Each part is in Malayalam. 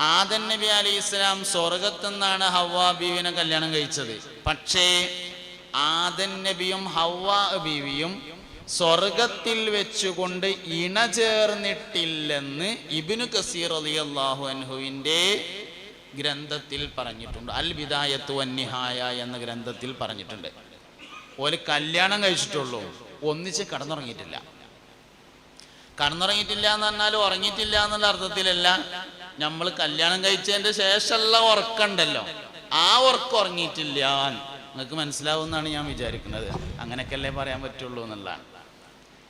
ആദം നബി അലൈഹിസ്സലാം സ്വർഗത്തുനിന്നാണ് ഹവ്വാ ബീവിനെ കല്യാണം കഴിച്ചത്. പക്ഷേ ആദം നബിയും ഹവ്വാ ബീവിയും സ്വർഗത്തിൽ വെച്ചുകൊണ്ട് ഇണചേർന്നിട്ടില്ലെന്ന് ഇബ്നു കസീർ റളിയല്ലാഹു അൻഹുവിൻ്റെ ഗ്രന്ഥത്തിൽ പറഞ്ഞിട്ടുണ്ട്. അൽ ബിദായത്തു വന്നിഹായ എന്ന ഗ്രന്ഥത്തിൽ പറഞ്ഞിട്ടുണ്ട്. ഒരു കല്യാണം കഴിച്ചിട്ടുള്ളൂ, ഒന്നിച്ച് കടന്നുറങ്ങിയിട്ടില്ല. കടന്നുറങ്ങിയിട്ടില്ല എന്ന് പറഞ്ഞാൽ ഉറങ്ങിയിട്ടില്ല എന്നുള്ള അർത്ഥത്തിലല്ല. നമ്മൾ കല്യാണം കഴിച്ചതിൻ്റെ ശേഷമുള്ള ഉറക്കമുണ്ടല്ലോ, ആ ഉറക്കം ഉറങ്ങിയിട്ടില്ല. നിങ്ങൾക്ക് മനസ്സിലാവുമെന്നാണ് ഞാൻ വിചാരിക്കുന്നത്. അങ്ങനെയൊക്കെയല്ലേ പറയാൻ പറ്റുള്ളൂ എന്നുള്ളതാണ്.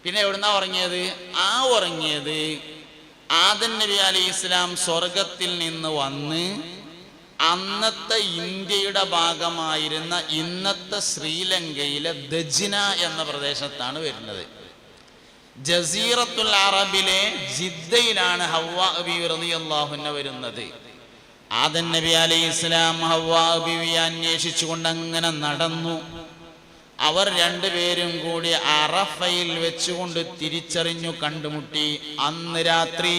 പിന്നെ എവിടുന്നാ ഉറങ്ങിയത്? ആ ഉറങ്ങിയത് ആദം നബി അലൈഹിസ്സലാം സ്വർഗത്തിൽ നിന്ന് വന്ന് അന്നത്തെ ഇന്ത്യയുടെ ഭാഗമായിരുന്ന ഇന്നത്തെ ശ്രീലങ്കയിലെ ദജ്ന എന്ന പ്രദേശത്താണ് വരുന്നത്. ജസീറത്തുൽ അറബിലെ ജിദ്ദയിലാണ് ഹവ്വാ ബീവി റളിയല്ലാഹു അൻഹ വരുന്നത്. ആദം നബി അലൈഹിസ്സലാം ഹവ്വാ ബീവിയെ അന്വേഷിച്ചുകൊണ്ട് അങ്ങനെ നടന്നു. അവർ രണ്ടുപേരും കൂടി അറഫയിൽ വെച്ചുകൊണ്ട് തിരിച്ചറിഞ്ഞു, കണ്ടുമുട്ടി. അന്ന് രാത്രി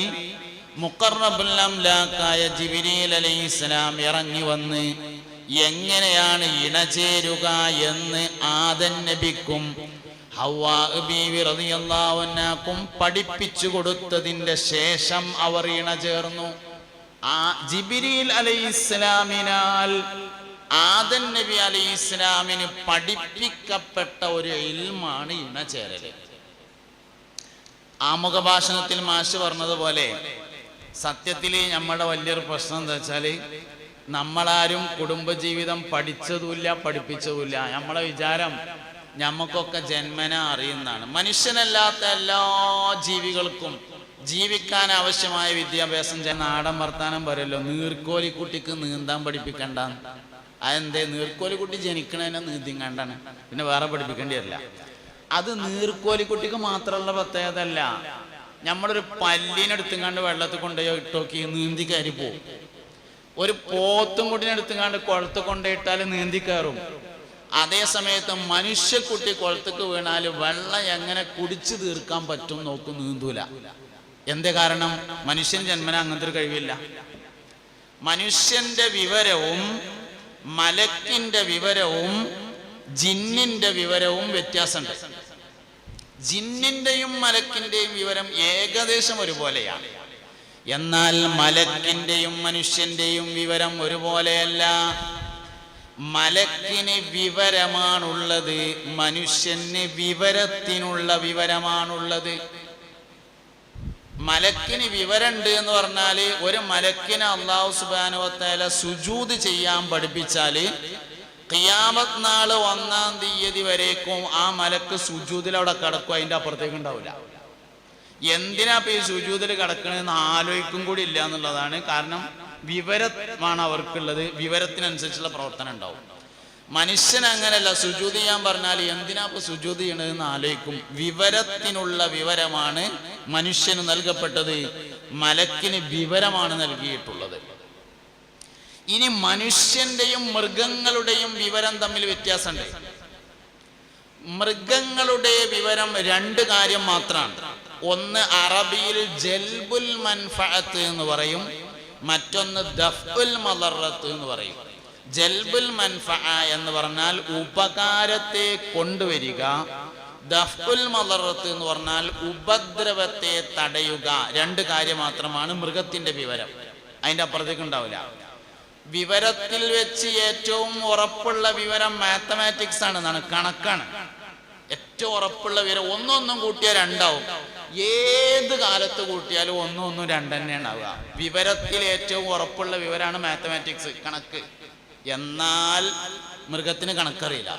മുഖറബുൽ അംലാക്കായ ജിബ്രീൽ അലൈഹിസ്സലാം ഇറങ്ങി വന്ന് എങ്ങനെയാണ് ഇണചേരുക എന്ന് ആദം നബിക്കും ഹവ്വാ ബീവി റളിയല്ലാഹു അൻഹക്കും പഠിപ്പിച്ചു കൊടുത്തതിൻ്റെ ശേഷം അവർ ഇണചേർന്നു. ആ ജിബ്രീൽ അലൈഹിസ്സലാമിനാൽ ആദം നബി അലൈഹിസ്സലാമിന് പഠിപ്പിക്കപ്പെട്ട ഒരു ഇൽമാണ് ഇണചേരല്. ആമുഖ ഭാഷണത്തിൽ മാഷ് പറഞ്ഞതുപോലെ സത്യത്തിൽ നമ്മുടെ വലിയൊരു പ്രശ്നം എന്താ വെച്ചാൽ നമ്മളാരും കുടുംബജീവിതം പഠിച്ചതുമില്ല, പഠിപ്പിച്ചതുമില്ല. നമ്മളെ വിചാരം നമുക്കൊക്കെ ജന്മന അറിയുന്നതാണ്. മനുഷ്യനല്ലാത്ത എല്ലാ ജീവികൾക്കും ജീവിക്കാൻ ആവശ്യമായ വിദ്യാഭ്യാസം. നാടൻ വർത്താനം പറയല്ലോ, നീർക്കോലിക്കുട്ടിക്ക് നീന്താൻ പഠിപ്പിക്കണ്ട. അതെന്തേ? നീർക്കോലിക്കുട്ടി ജനിക്കണതിനെ നീന്തി കണ്ടാണ്, പിന്നെ വേറെ പഠിപ്പിക്കേണ്ടി വരില്ല. അത് നീർക്കോലിക്കുട്ടിക്ക് മാത്രമുള്ള പ്രത്യേകത അല്ല. നമ്മളൊരു പല്ലിനെടുത്തുങ്ങാണ്ട് വെള്ളത്തിൽ കൊണ്ടുപോയി ഇട്ടോക്കി നീന്തി കയറി പോവും. ഒരു പോത്തും കുട്ടിനെടുത്തുങ്ങാണ്ട് കുളത്ത് കൊണ്ടുപോയിട്ടാൽ നീന്തി കയറും. അതേ സമയത്ത് മനുഷ്യക്കുട്ടി കുളത്തേക്ക് വീണാൽ വെള്ളം എങ്ങനെ കുടിച്ചു തീർക്കാൻ പറ്റും നോക്കും, നീന്തൂല. എന്തേ കാരണം? മനുഷ്യൻ ജന്മന അങ്ങനത്തെ ഒരു കഴിവില്ല. മനുഷ്യന്റെ വിവരവും മലക്കിന്റെ വിവരവും ജിന്നിന്റെ വിവരവും വ്യത്യാസമുണ്ട്. ജിന്നിന്റെയും മലക്കിന്റെയും വിവരം ഏകദേശം ഒരുപോലെയാണ്. എന്നാൽ മലക്കിന്റെയും മനുഷ്യന്റെയും വിവരം ഒരുപോലെയല്ല. മലക്കിന് വിവരമാണുള്ളത്, മനുഷ്യന് വിവരത്തിനുള്ള വിവരമാണുള്ളത്. മലക്കിന് വിവരമുണ്ട് എന്ന് പറഞ്ഞാല് ഒരു മലക്കിനെ അല്ലാഹു സുബ്ഹാനഹു വ തആല സുജൂദ് ചെയ്യാൻ പഠിപ്പിച്ചാല് ഖിയാമത്ത് നാള് 1-ാം തീയതി വരേക്കും ആ മലക്ക് സുജൂദിൽ അവിടെ കിടക്കും, അതിൻ്റെ അപ്പുറത്തേക്ക് ഉണ്ടാവില്ല. എന്തിനാ ഇപ്പൊ ഈ സുജൂദിൽ കിടക്കണെന്ന് ആലോചിക്കും കൂടി ഇല്ല എന്നുള്ളതാണ്. കാരണം വിവരമാണ് അവർക്കുള്ളത്, വിവരത്തിനനുസരിച്ചുള്ള പ്രവർത്തനം ഉണ്ടാവും. മനുഷ്യൻ അങ്ങനെയല്ല. സുജൂദ് ചെയ്യാൻ പറഞ്ഞാൽ എന്തിനാ ഇപ്പൊ സുജൂദ് ചെയ്യണതെന്ന് ആലോചിക്കും. വിവരത്തിനുള്ള വിവരമാണ് മനുഷ്യന് നൽകപ്പെട്ടത്, മലക്കിന് വിവരമാണ് നൽകിയിട്ടുള്ളത്. ഇനി മനുഷ്യന്റെയും മൃഗങ്ങളുടെയും വിവരം തമ്മിൽ വ്യത്യാസമുണ്ട്. മൃഗങ്ങളുടെ വിവരം രണ്ട് കാര്യം മാത്രമാണ്. ഒന്ന് അറബിയിൽ ജൽബുൽ മൻഫഅത്ത് എന്ന് പറയും, മറ്റൊന്ന് ദഫ്ഉൽ മദറത്ത് എന്ന് പറയും. ജൽബുൽ മൻഫഅ എന്ന് പറഞ്ഞാൽ ഉപകാരത്തെ കൊണ്ടുവരിക, ദഫ്ഉൽ മദറത്ത് എന്ന് പറഞ്ഞാൽ ഉപദ്രവത്തെ തടയുക. രണ്ട് കാര്യം മാത്രമാണ് മൃഗത്തിന്റെ വിവരം, അതിൻ്റെ അപ്പുറത്തേക്ക് ഉണ്ടാവില്ല. വിവരത്തിൽ വെച്ച് ഏറ്റവും ഉറപ്പുള്ള വിവരം മാത്തമാറ്റിക്സ് ആണെന്നാണ്, കണക്കാണ്. ഏറ്റവും ഉറപ്പുള്ള വിവരം ഒന്നൊന്നും കൂട്ടിയാൽ രണ്ടാവും. ഏത് കാലത്ത് കൂട്ടിയാലും ഒന്നും രണ്ട് തന്നെ ഉണ്ടാവുക. വിവരത്തിൽ ഏറ്റവും ഉറപ്പുള്ള വിവരമാണ് മാത്തമാറ്റിക്സ്, കണക്ക്. എന്നാൽ മൃഗത്തിന് കണക്കറിയില്ല.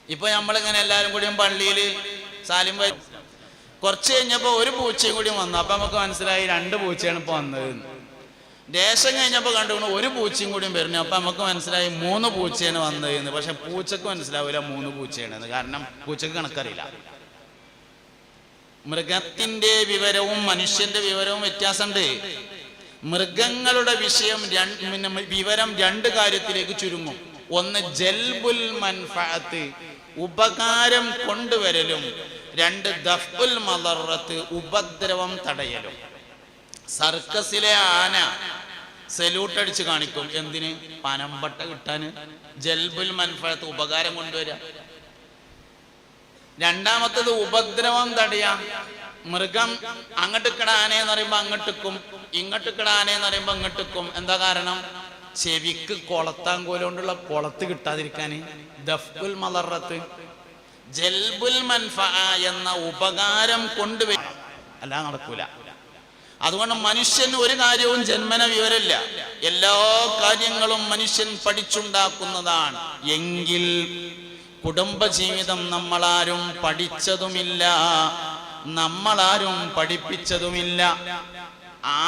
ഇപ്പൊ നമ്മളിങ്ങനെ എല്ലാവരും കൂടിയും പള്ളിയിൽ സാലിം കുറച്ച് കഴിഞ്ഞപ്പോ ഒരു പൂച്ചയും കൂടി വന്നു. അപ്പൊ നമുക്ക് മനസ്സിലായി 2 പൂച്ചയാണ് ഇപ്പൊ വന്നത്. ദേശം കഴിഞ്ഞപ്പോ കണ്ടുകൊണ്ട് ഒരു പൂച്ചയും കൂടിയും വരുന്നു. അപ്പൊ നമുക്ക് മനസ്സിലായി 3 പൂച്ചയാണ് വന്നത്. പക്ഷെ പൂച്ചക്ക് മനസ്സിലാവില്ല 3 പൂച്ചയാണെന്ന്, കാരണം പൂച്ചക്ക് കണക്കറിയില്ല. മൃഗത്തിന്റെ വിവരവും മനുഷ്യന്റെ വിവരവും വ്യത്യാസമുണ്ട്. മൃഗങ്ങളുടെ വിവരം 2 കാര്യത്തിലേക്ക് ചുരുങ്ങും. ഒന്ന് ജൽബുൽ മൻഫഅത്ത്, ഉപകാരം കൊണ്ടുവരലും. 2 ദഫ്ഉൽ മദറത്ത്, ഉപദ്രവം തടയലും. സർക്കസിലെ ആന സല്യൂട്ട് അടിച്ച് കാണിക്കും. എന്തിന്? പനമ്പട്ട കിട്ടാന്, ജൽബുൽ മൻഫഅത്ത്, ഉപകാരം കൊണ്ടുവരാ. രണ്ടാമത്തത് ഉപദ്രവം തടയാ. മൃഗം അങ്ങോട്ട് ആനയെന്ന് പറയുമ്പോ അങ്ങോട്ടിക്കും, ഇങ്ങോട്ട് ആനയെന്ന് പറയുമ്പോ അങ്ങോട്ടിക്കും. എന്താ കാരണം? ചെവിക്ക് കൊളത്താങ്കോല് കൊണ്ടുള്ള കൊളത്ത് കിട്ടാതിരിക്കാന്. ദഫ്ഉൽ മളറത്ത്, ജൽബുൽ മൻഫഅ എന്ന ഉപകാരം കൊണ്ടുവരണം, അല്ലാതെ നടക്കൂല. അതുകൊണ്ട് മനുഷ്യന് ഒരു കാര്യവും ജന്മന വിവരമില്ല, എല്ലാ കാര്യങ്ങളും മനുഷ്യൻ പഠിച്ചുണ്ടാക്കുന്നതാണ്. എങ്കിൽ കുടുംബജീവിതം നമ്മളാരും പഠിച്ചതുമില്ല, നമ്മളാരും പഠിപ്പിച്ചതുമില്ല.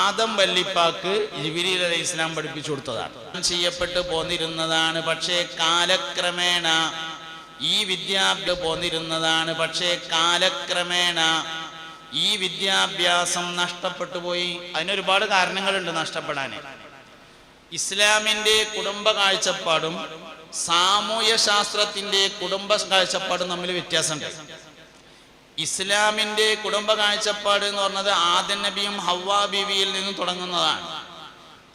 ആദം വല്ലിപ്പാക്ക് ജിബ്രീൽ അലൈഹിസ്സലാം പഠിപ്പിച്ചു കൊടുത്തതാണ്, ചെയ്യപ്പെട്ടു പോന്നിരുന്നതാണ്. പക്ഷേ കാലക്രമേണ ഈ വിദ്യാഭ്യാസം പോന്നിരുന്നതാണ്. പക്ഷേ കാലക്രമേണ ഈ വിദ്യാഭ്യാസം നഷ്ടപ്പെട്ടു പോയി. അതിനൊരുപാട് കാരണങ്ങളുണ്ട് നഷ്ടപ്പെടാൻ. ഇസ്ലാമിൻ്റെ കുടുംബ കാഴ്ചപ്പാടും സാമൂഹ്യ ശാസ്ത്രത്തിൻ്റെ കുടുംബ കാഴ്ചപ്പാടും തമ്മിൽ വ്യത്യാസമുണ്ട്. ഇസ്ലാമിൻ്റെ കുടുംബ കാഴ്ചപ്പാട് എന്ന് പറഞ്ഞത് ആദം നബിയും ഹവ്വാ ബീവിയിൽ നിന്ന് തുടങ്ങുന്നതാണ്.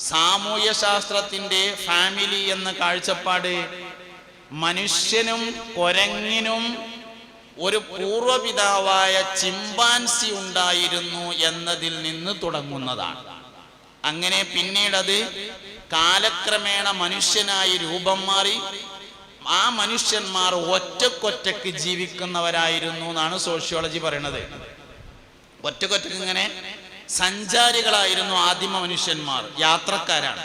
സാമൂഹ്യ ശാസ്ത്രത്തിൻ്റെ ഫാമിലി എന്ന കാഴ്ചപ്പാട് മനുഷ്യനും കുരങ്ങിനും ഒരു പൂർവപിതാവായ ചിമ്പാൻസി ഉണ്ടായിരുന്നു എന്നതിൽ നിന്ന് തുടങ്ങുന്നതാണ്. അങ്ങനെ പിന്നീടത് കാലക്രമേണ മനുഷ്യനായി രൂപം മാറി. ആ മനുഷ്യന്മാർ ഒറ്റക്കൊറ്റക്ക് ജീവിക്കുന്നവരായിരുന്നു എന്നാണ് സോഷ്യോളജി പറയുന്നത്. ഒറ്റക്കൊറ്റക്ക് ഇങ്ങനെ സഞ്ചാരികളായിരുന്നു ആദിമ മനുഷ്യന്മാർ, യാത്രക്കാരാണ്.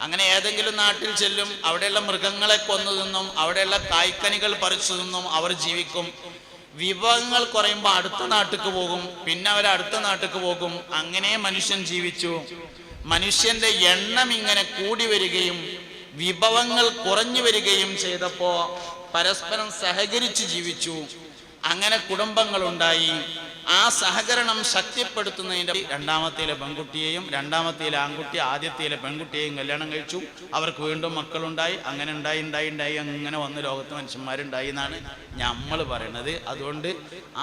അങ്ങനെ ഏതെങ്കിലും നാട്ടിൽ ചെല്ലും, അവിടെയുള്ള മൃഗങ്ങളെ കൊന്നു തിന്നും, അവിടെയുള്ള കായ്ക്കനികൾ പറിച്ചു തിന്നും അവർ ജീവിക്കും. വിഭവങ്ങൾ കുറയുമ്പോൾ അടുത്ത നാട്ടിലേക്ക് പോകും, പിന്നെ അവർ അടുത്ത നാട്ടിലേക്ക് പോകും. അങ്ങനെ മനുഷ്യൻ ജീവിച്ചു. മനുഷ്യന്റെ എണ്ണം ഇങ്ങനെ കൂടി വരികയും വിഭവങ്ങൾ കുറഞ്ഞു വരികയും ചെയ്തപ്പോൾ പരസ്പരം സഹകരിച്ച് ജീവിച്ചു. അങ്ങനെ കുടുംബങ്ങളുണ്ടായി. ആ സഹകരണം ശക്തിപ്പെടുത്തുന്നതിൻ്റെ രണ്ടാമത്തേലെ പെൺകുട്ടിയെയും രണ്ടാമത്തേലെ ആൺകുട്ടി ആദ്യത്തേലെ പെൺകുട്ടിയെയും കല്യാണം കഴിച്ചു. അവർക്ക് വീണ്ടും മക്കളുണ്ടായി. അങ്ങനെ ഉണ്ടായി അങ്ങനെ വന്ന് ലോകത്ത് മനുഷ്യന്മാരുണ്ടായി എന്നാണ് നമ്മൾ പറയണത്. അതുകൊണ്ട്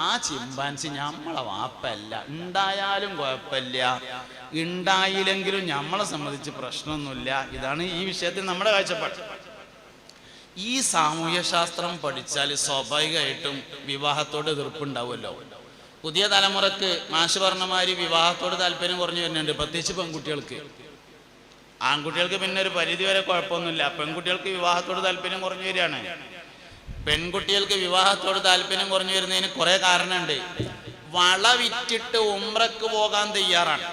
ആ ചിമ്പാൻസി നമ്മളെ വാപ്പല്ല, ഉണ്ടായാലും കുഴപ്പമില്ല, ഉണ്ടായില്ലെങ്കിലും നമ്മളെ സംബന്ധിച്ച് പ്രശ്നമൊന്നുമില്ല. ഇതാണ് ഈ വിഷയത്തിൽ നമ്മുടെ കാഴ്ചപ്പാട്. ഈ സാമൂഹ്യ ശാസ്ത്രം പഠിച്ചാൽ സ്വാഭാവികമായിട്ടും വിവാഹത്തോട് എതിർപ്പുണ്ടാവുമല്ലോ. പുതിയ തലമുറക്ക് മാഷ് പറഞ്ഞമാതിരി വിവാഹത്തോട് താല്പര്യം കുറഞ്ഞു വരുന്നുണ്ട്, പ്രത്യേകിച്ച് പെൺകുട്ടികൾക്ക്. ആൺകുട്ടികൾക്ക് പിന്നെ ഒരു പരിധി വരെ കുഴപ്പമൊന്നുമില്ല, പെൺകുട്ടികൾക്ക് വിവാഹത്തോട് താല്പര്യം കുറഞ്ഞു വരികയാണ്. പെൺകുട്ടികൾക്ക് വിവാഹത്തോട് താല്പര്യം കുറഞ്ഞു വരുന്നതിന് കുറെ കാരണമുണ്ട്. വള വിറ്റിട്ട് ഉംറക്ക് പോകാൻ തയ്യാറാണ്,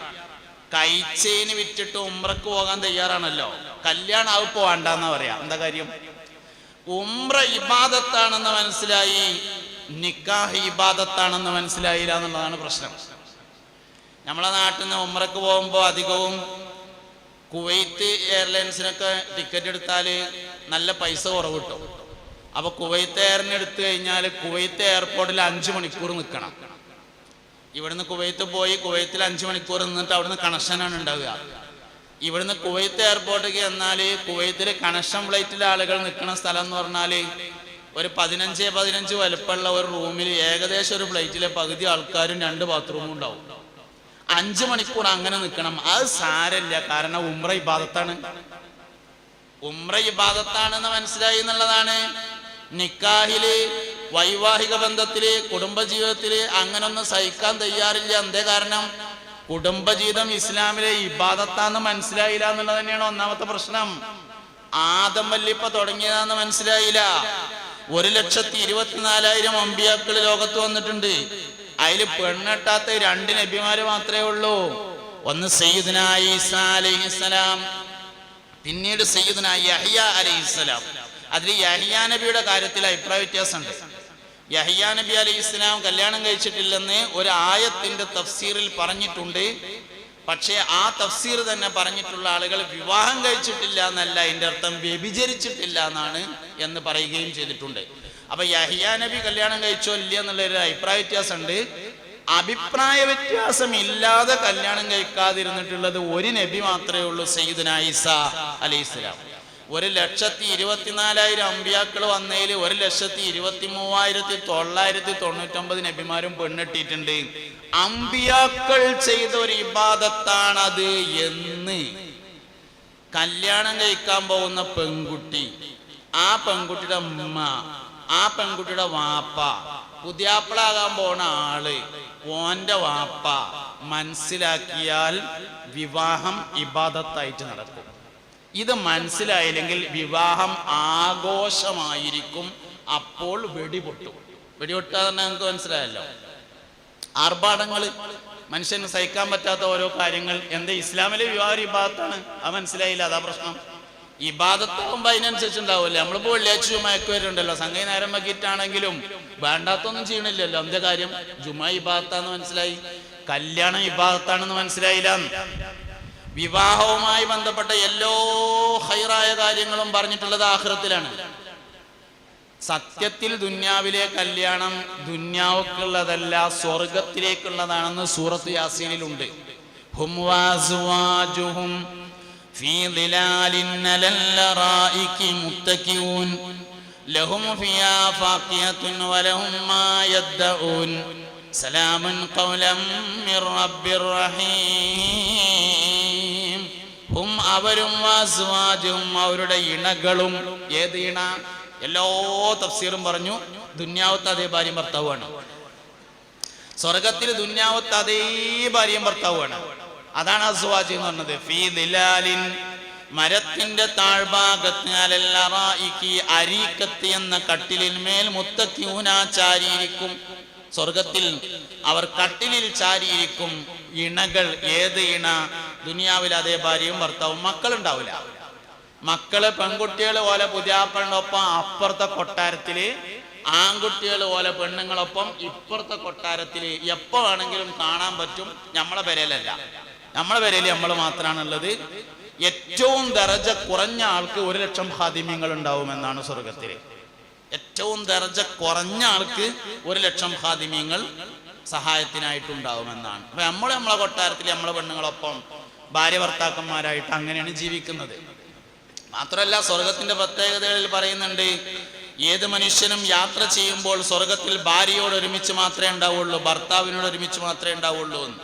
കൈച്ചേന് വിറ്റിട്ട് ഉംറക്ക് പോകാൻ തയ്യാറാണല്ലോ. കല്യാണം അത് പോകണ്ടെന്നാ പറയാ. എന്താ കാര്യം? ഉംറ ഇബാദത്താണെന്ന് മനസ്സിലായി, നിക്കാഹ് ഇബാദത്താണെന്ന് മനസ്സിലായില്ല എന്നുള്ളതാണ് പ്രശ്നം. നമ്മളെ നാട്ടിൽ നിന്ന് ഉംറക്ക് പോകുമ്പോൾ അധികവും കുവൈത്ത് എയർലൈൻസിനൊക്കെ ടിക്കറ്റ് എടുത്താൽ നല്ല പൈസ കുറവ് കിട്ടും. അപ്പോൾ കുവൈത്ത് എയറിന് എടുത്തു കഴിഞ്ഞാൽ കുവൈത്ത് എയർപോർട്ടിൽ 5 മണിക്കൂർ നിൽക്കണം. ഇവിടുന്ന് കുവൈത്ത് പോയി കുവൈത്തിൽ 5 മണിക്കൂർ നിന്നിട്ട് അവിടുന്ന് കണക്ഷനാണ് ഉണ്ടാവുക. ഇവിടുന്ന് കുവൈത്ത് എയർപോർട്ടിലേക്ക് എന്നാൽ കുവൈത്തിൽ കണക്ഷൻ ഫ്ലൈറ്റിലെ ആളുകൾ നിൽക്കുന്ന സ്ഥലം എന്ന് പറഞ്ഞാൽ ഒരു 15x15 വലുപ്പമുള്ള ഒരു റൂമിൽ ഏകദേശം ഒരു ഫ്ലൈറ്റിലെ പകുതി ആൾക്കാരും 2 ബാത്റൂമും ഉണ്ടാവും. 5 മണിക്കൂർ അങ്ങനെ നിൽക്കണം. അത് സാരമില്ല, കാരണം ഉംറ ഇബാദത്താണ്. ഉംറ ഇബാദത്താണെന്ന് മനസ്സിലായി എന്നുള്ളതാണ്. നിക്കാഹില്, വൈവാഹിക ബന്ധത്തില്, കുടുംബജീവിതത്തില് അങ്ങനൊന്നും സഹിക്കാൻ തയ്യാറില്ല. എന്തേ കാരണം? കുടുംബജീവിതം ഇസ്ലാമിലെ ഇബാദത്താന്ന് മനസ്സിലായില്ല എന്നുള്ളത് തന്നെയാണ് ഒന്നാമത്തെ പ്രശ്നം. ആദം വല്ലിപ്പ തുടങ്ങിയതാന്ന് മനസ്സിലായില്ല. 1,24,000 അമ്പിയാക്കൾ ലോകത്ത് വന്നിട്ടുണ്ട്. അതിൽ പെണ്ണെട്ടാത്ത 2 നബിമാര് മാത്രമേ ഉള്ളൂ. ഒന്ന് സയ്യിദുനാ ഈസാ അലൈഹിസ്സലാം, പിന്നീട് സയ്യിദുനാ യഹ്യ അലൈഹിസ്സലാം. അതിൽ യഹ്യ നബിയുടെ കാര്യത്തിൽ അഭിപ്രായ വ്യത്യാസമുണ്ട്. യഹ്യ നബി അലൈഹിസ്സലാം കല്യാണം കഴിച്ചിട്ടില്ലെന്ന് ഒരു ആയത്തിന്റെ തഫ്സീറിൽ പറഞ്ഞിട്ടുണ്ട്. പക്ഷേ ആ തഫ്സീർ തന്നെ പറഞ്ഞിട്ടുള്ള ആളുകൾ വിവാഹം കഴിച്ചിട്ടില്ല എന്നല്ല, അതിൻ്റെ അർത്ഥം വ്യഭിചരിച്ചിട്ടില്ല എന്നാണ് എന്ന് പറയുകയും ചെയ്തിട്ടുണ്ട്. അപ്പൊ യഹ്യ നബി കല്യാണം കഴിച്ചോ ഇല്ല എന്നുള്ളൊരു അഭിപ്രായ വ്യത്യാസമുണ്ട്. അഭിപ്രായ വ്യത്യാസം ഇല്ലാതെ കല്യാണം കഴിക്കാതിരുന്നിട്ടുള്ളത് ഒരു നബി മാത്രമേ ഉള്ളൂ, സയ്യിദുനാ ഈസാ അലൈഹിസ്സലാം. 1,24,000 അമ്പിയാക്കൾ വന്നതിൽ 1,23,999 നബിമാരും പെണ്ണെട്ടിയിട്ടുണ്ട്. അമ്പിയാക്കൾ ചെയ്ത ഒരു ഇബാദത്താണത് എന്ന് കല്യാണം കഴിക്കാൻ പോകുന്ന പെൺകുട്ടി, ആ പെൺകുട്ടിയുടെ ഉമ്മ, ആ പെൺകുട്ടിയുടെ വാപ്പ, പുതിയാപ്പിളാകാൻ പോണ ആള്, ഓന്റെ വാപ്പ മനസ്സിലാക്കിയാൽ വിവാഹം ഇബാദത്തായിട്ട് നടക്കും. ഇത് മനസ്സിലായില്ലെങ്കിൽ വിവാഹം ആഘോഷമായിരിക്കും. അപ്പോൾ വെടിപൊട്ടും. വെടിപൊട്ടാതെ നിങ്ങൾക്ക് മനസ്സിലായല്ലോ. ആർഭാടങ്ങൾ, മനുഷ്യന് സഹിക്കാൻ പറ്റാത്ത ഓരോ കാര്യങ്ങൾ. എന്താ ഇസ്ലാമിലെ വിവാഹം ഇബാദത്താണ്, അത് മനസ്സിലായില്ല, അതാ പ്രശ്നം. ഇബാദത്താകുമ്പോൾ അതിനനുസരിച്ചുണ്ടാവില്ലേ. നമ്മളിപ്പോൾ വെള്ളിയാഴ്ച ജുമാക്ക് വരുന്നുണ്ടല്ലോ, സംഗതി നേരം വൈകിട്ടാണെങ്കിലും വേണ്ടാത്തൊന്നും ചെയ്യണില്ലല്ലോ. എന്താ കാര്യം? ജുമാ ഇബാദത്താന്ന് മനസ്സിലായി, കല്യാണം ഇബാദത്താണെന്ന് മനസ്സിലായില്ല. വിവാഹവുമായി ബന്ധപ്പെട്ട എല്ലാ ഹൈറായ കാര്യങ്ങളും പറഞ്ഞിട്ടുള്ളത് ആഖിറത്തിലാണ്. സത്യത്തിൽ ദുന്യാവിലെ കല്യാണം ദുന്യാവുക്കുള്ളതല്ല, സ്വർഗത്തിലേക്കുള്ളതാണെന്ന് സൂറത്ത് യാസീനിലുണ്ട്. ഹും വഅസ്വാജുഹും ഫീ ദിലാലിൻ അലൽ അറായികി മുത്തഖിഊൻ ലഹും ഫിയാ ഫാഖിയത്തുൻ വലഹും മാ യദ്ദഊൻ സലാമുൻ ഖൗലൻ മിർ റബ്ബിർ റഹീം. ഹും അവരും വഅസ്വാജുഹും അവരുടെ ഇണകളും. ഏത് ഇണ? എല്ലാ തഫ്സീറും പറഞ്ഞു ദുന്യാവത്ത് അതേ ഭാര്യയും ഭർത്താവുമാണ്. സ്വർഗത്തിൽ ദുന്യാവത്ത് അതേ ഭാര്യയും ഭർത്താവുമാണ്. അതാണ് അസ്വാജ് എന്ന് പറഞ്ഞത്. ഫീ ദിലാലിൻ, മരത്തിന്റെ താഴ്ഭാഗത്ത്, അലൽ അറായികി അരീക്കത്ത് എന്ന കട്ടിലിന്മേൽ, മുത്തഖിഊന ചാരിയിരിക്കും. സ്വർഗത്തിൽ അവർ കട്ടിലിൽ ചാരിയിരിക്കും. ഇണകൾ. ഏത് ഇണ? ദുനിയാവിൽ അതേ ഭാര്യയും ഭർത്താവും. മക്കളുണ്ടാവില്ല. മക്കള് പെൺകുട്ടികൾ പോലെ പുതിയാപ്പളിനൊപ്പം അപ്പുറത്തെ കൊട്ടാരത്തില്, ആൺകുട്ടികൾ പോലെ പെണ്ണുങ്ങളൊപ്പം ഇപ്പുറത്തെ കൊട്ടാരത്തില് എപ്പോ വേണമെങ്കിലും കാണാൻ പറ്റും. നമ്മളെ പെരയിലല്ല, നമ്മളെ പെരയിൽ നമ്മൾ മാത്രമാണുള്ളത്. ഏറ്റവും ദറജ കുറഞ്ഞ ആൾക്ക് 1,00,000 ഖാദിമ്യങ്ങൾ ഉണ്ടാവുമെന്നാണ് സ്വർഗത്തില്. ഏറ്റവും ദറജ കുറഞ്ഞ ആൾക്ക് 1,00,000 ഖാദിമ്യങ്ങൾ സഹായത്തിനായിട്ടുണ്ടാവുമെന്നാണ്. അപ്പൊ നമ്മളെ കൊട്ടാരത്തിൽ നമ്മളെ പെണ്ണുങ്ങളൊപ്പം ഭാര്യ ഭർത്താക്കന്മാരായിട്ട് അങ്ങനെയാണ് ജീവിക്കുന്നത്. മാത്രമല്ല, സ്വർഗത്തിന്റെ പ്രത്യേകതകളിൽ പറയുന്നുണ്ട്, ഏത് മനുഷ്യനും യാത്ര ചെയ്യുമ്പോൾ സ്വർഗത്തിൽ ഭാര്യയോട് ഒരുമിച്ച് മാത്രമേ ഉണ്ടാവുള്ളൂ, ഭർത്താവിനോട് ഒരുമിച്ച് മാത്രമേ ഉണ്ടാവുള്ളൂ എന്ന്.